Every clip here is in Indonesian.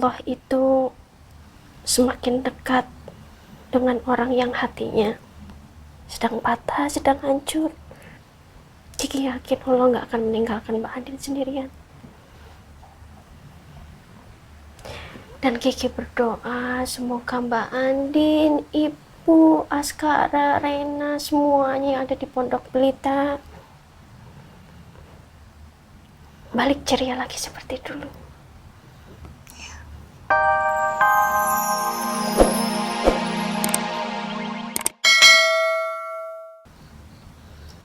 Allah itu semakin dekat dengan orang yang hatinya sedang patah, sedang hancur. Kiki yakin Allah nggak akan meninggalkan Mbak Andin sendirian. Dan Kiki berdoa semoga Mbak Andin, Ibu, Askara, Rena, semuanya yang ada di Pondok Pelita balik ceria lagi seperti dulu.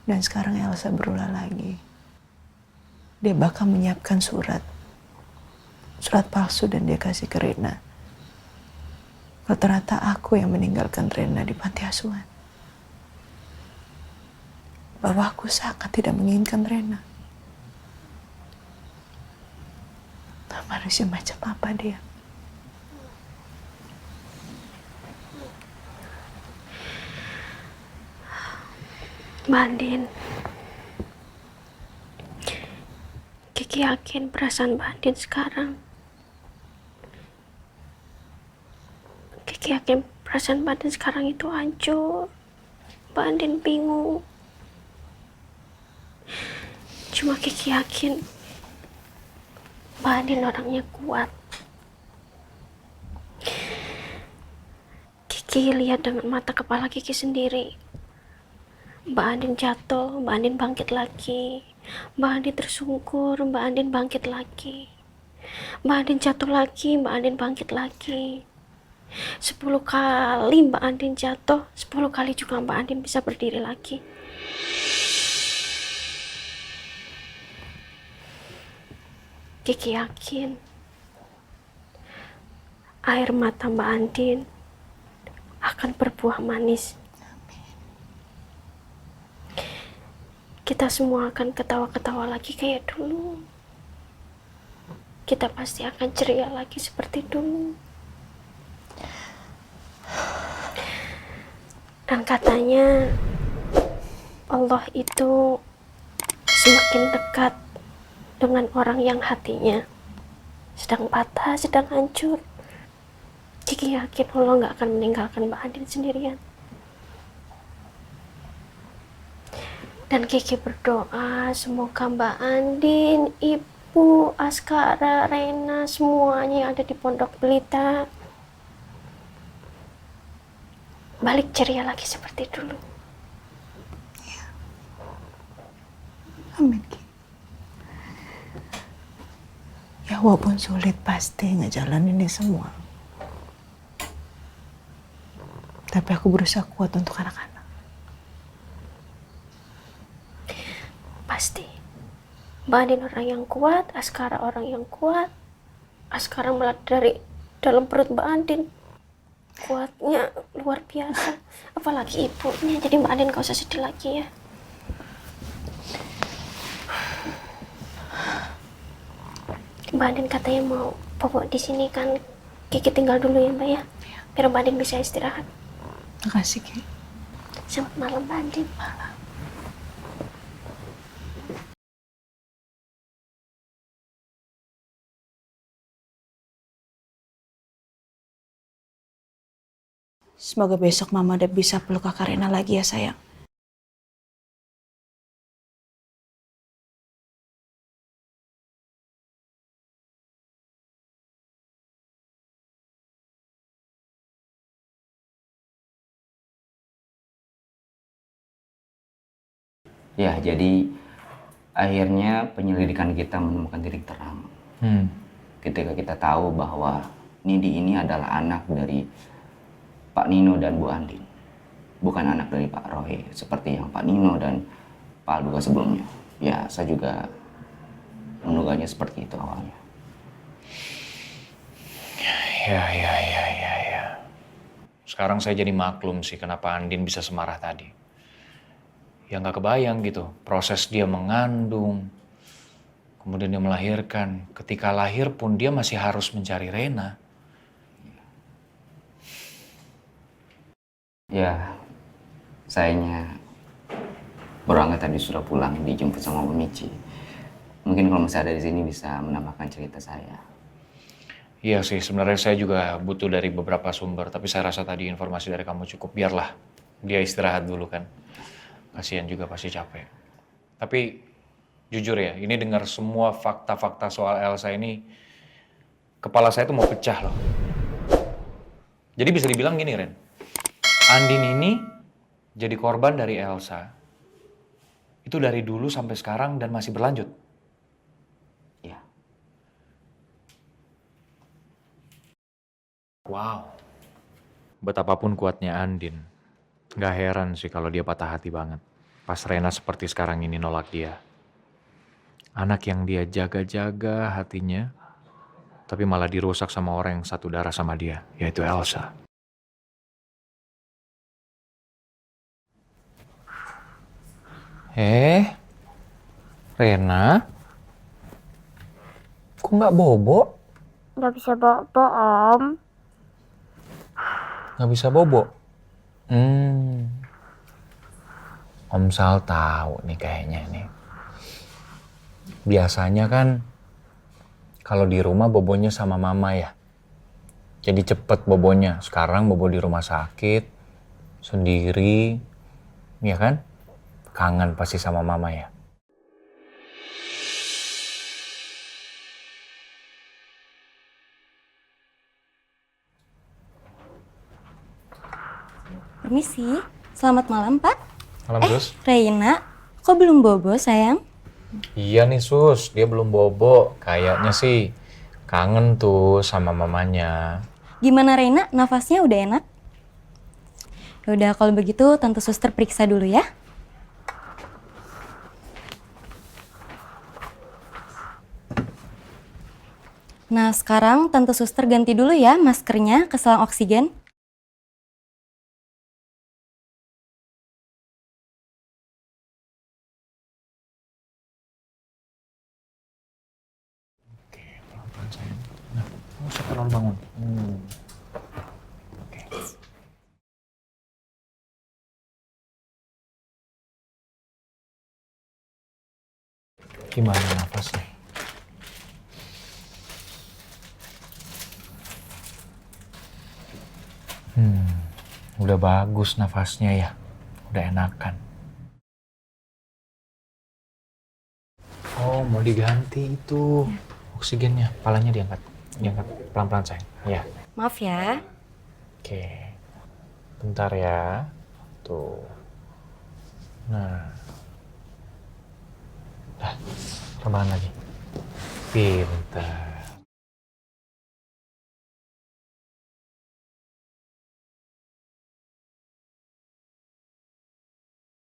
Dan sekarang Elsa berulah lagi. Dia bakal menyiapkan surat palsu dan dia kasih ke Rena. Kalau ternyata aku yang meninggalkan Rena di panti asuhan. Bahwa aku sangat tidak menginginkan Rena. Manusia macam apa dia? Mbak Andin, Kiki yakin perasaan Mbak Andin sekarang. Kiki yakin perasaan Mbak Andin sekarang itu hancur. Mbak Andin bingung. Cuma Kiki yakin Mbak Andin orangnya kuat. Kiki lihat dengan mata kepala Kiki sendiri. Mbak Andin jatuh, Mbak Andin bangkit lagi. Mbak Andin tersungkur, Mbak Andin bangkit lagi. Mbak Andin jatuh lagi, Mbak Andin bangkit lagi. 10 kali Mbak Andin jatuh, 10 kali juga Mbak Andin bisa berdiri lagi. Kiki yakin air mata Mbak Andin akan berbuah manis. Kita semua akan ketawa-ketawa lagi kayak dulu. Kita pasti akan ceria lagi seperti dulu. Dan katanya Allah itu semakin dekat dengan orang yang hatinya sedang patah, sedang hancur. Kiki yakin Allah nggak akan meninggalkan Mbak Andin sendirian. Dan Kiki berdoa semoga Mbak Andin, Ibu, Askara, Rena, semuanya yang ada di Pondok Pelita balik ceria lagi seperti dulu. Amin. Ya walaupun sulit pasti ngejalanin ini semua. Tapi aku berusaha kuat untuk anak-anak. Pasti Mbak Andin orang yang kuat, Askara orang yang kuat. Askara melihat dari dalam perut Mbak Andin kuatnya luar biasa. Apalagi ibunya, jadi Mbak Andin gak usah sedih lagi ya. Mbak Andin katanya mau bobo di sini kan. Kiki tinggal dulu ya Mbak ya, biar Mbak Andin bisa istirahat. Makasih Ki. Selamat malam Mbak Andin. Malam. Semoga besok Mama udah bisa peluk Kakak Rena lagi ya sayang. Ya, jadi akhirnya penyelidikan kita menemukan titik terang. Ketika kita tahu bahwa Nindi ini adalah anak dari Pak Nino dan Bu Andin. Bukan anak dari Pak Roy, seperti yang Pak Nino dan Pak Al duga sebelumnya. Ya, saya juga menduganya seperti itu awalnya. Ya. Sekarang saya jadi maklum sih kenapa Andin bisa semarah tadi. Ya nggak kebayang gitu, proses dia mengandung, kemudian dia melahirkan. Ketika lahir pun dia masih harus mencari Rena. Ya, sayangnya baru angkat tadi sudah pulang, dijemput sama Bu Michi. Mungkin kalau masih ada di sini bisa menambahkan cerita saya. Iya sih, sebenarnya saya juga butuh dari beberapa sumber, tapi saya rasa tadi informasi dari kamu cukup. Biarlah dia istirahat dulu kan. Kasihan juga pasti capek. Tapi jujur ya, ini dengar semua fakta-fakta soal Elsa ini, kepala saya tuh mau pecah loh. Jadi bisa dibilang gini, Ren. Andin ini jadi korban dari Elsa. Itu dari dulu sampai sekarang dan masih berlanjut. Ya. Wow. Betapapun kuatnya Andin, gak heran sih kalau dia patah hati banget. Pas Rena seperti sekarang ini nolak dia. Anak yang dia jaga-jaga hatinya, tapi malah dirusak sama orang yang satu darah sama dia, yaitu Elsa. Rena? Kok nggak bobo? Nggak bisa bobo, Om. Nggak bisa bobo? Om Sal tahu nih kayaknya nih. Biasanya kan kalau di rumah bobonya sama mama ya. Jadi cepet bobonya. Sekarang bobo di rumah sakit, sendiri, ya kan? Kangen pasti sama mama ya. Permisi, selamat malam Pak. Malam Sus. Reina, kok belum bobo sayang? Iya nih Sus, dia belum bobo. Kayaknya sih kangen tuh sama mamanya. Gimana Reina, nafasnya udah enak? Yaudah kalau begitu Tante Suster periksa dulu ya. Nah sekarang Tante Suster ganti dulu ya maskernya ke selang oksigen. Oke, pelan-pelan sayang. Nah, nggak usah terlalu bangun. Oke. Gimana nafasnya? Udah bagus nafasnya ya. Udah enakan. Oh, mau diganti itu oksigennya. Palanya diangkat. Diangkat pelan-pelan sayang. Ya. Maaf ya. Oke. Bentar ya. Tuh. Nah. Dah. Rebahan lagi. Pintar.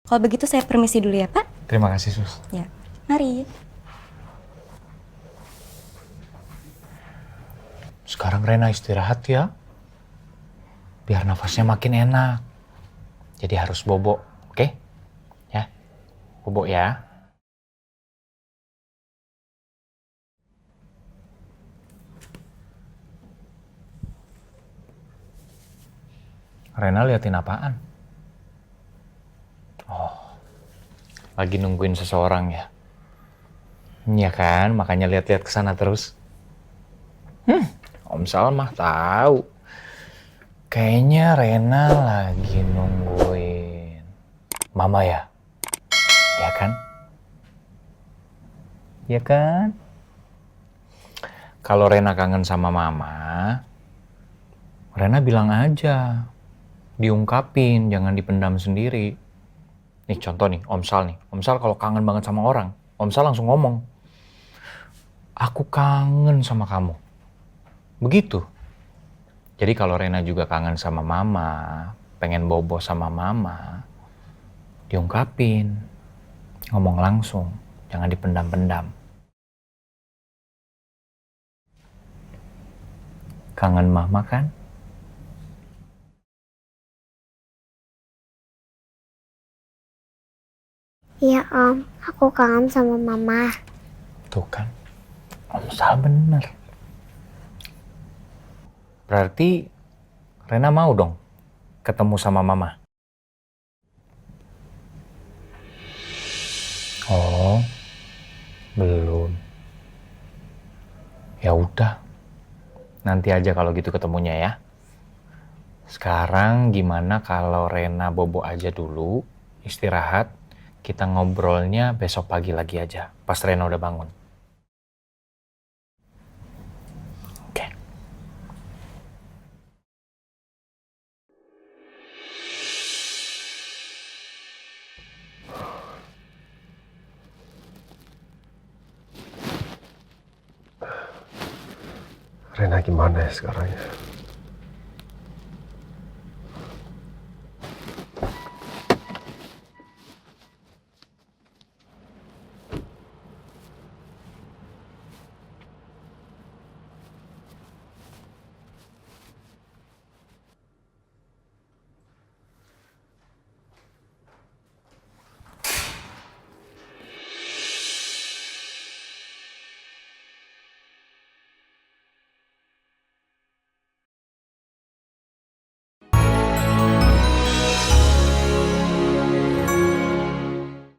Kalau begitu saya permisi dulu ya Pak. Terima kasih Sus. Ya, mari. Sekarang Rena istirahat ya. Biar nafasnya makin enak. Jadi harus bobo, oke? Ya. Bobo ya. Rena liatin apaan? Oh, lagi nungguin seseorang ya. Iya kan, makanya lihat-lihat ke sana terus. Om Salmah tahu. Kayaknya Rena lagi nungguin Mama ya. Ya kan? Ya kan? Kalau Rena kangen sama Mama, Rena bilang aja. Diungkapin, jangan dipendam sendiri. Nih contoh nih, Om Sal nih. Om Sal kalau kangen banget sama orang, Om Sal langsung ngomong, aku kangen sama kamu. Begitu. Jadi kalau Rena juga kangen sama Mama, pengen bobo sama Mama, diungkapin. Ngomong langsung, jangan dipendam-pendam. Kangen Mama kan? Iya Om, aku kangen sama Mama. Tuh kan, Om Sal bener. Berarti Rena mau dong ketemu sama Mama? Oh, belum. Ya udah, Nanti aja kalau gitu ketemunya ya. Sekarang gimana kalau Rena bobo aja dulu, istirahat, kita ngobrolnya besok pagi lagi aja, pas Rena udah bangun. Oke. Rena gimana ya sekarang ya?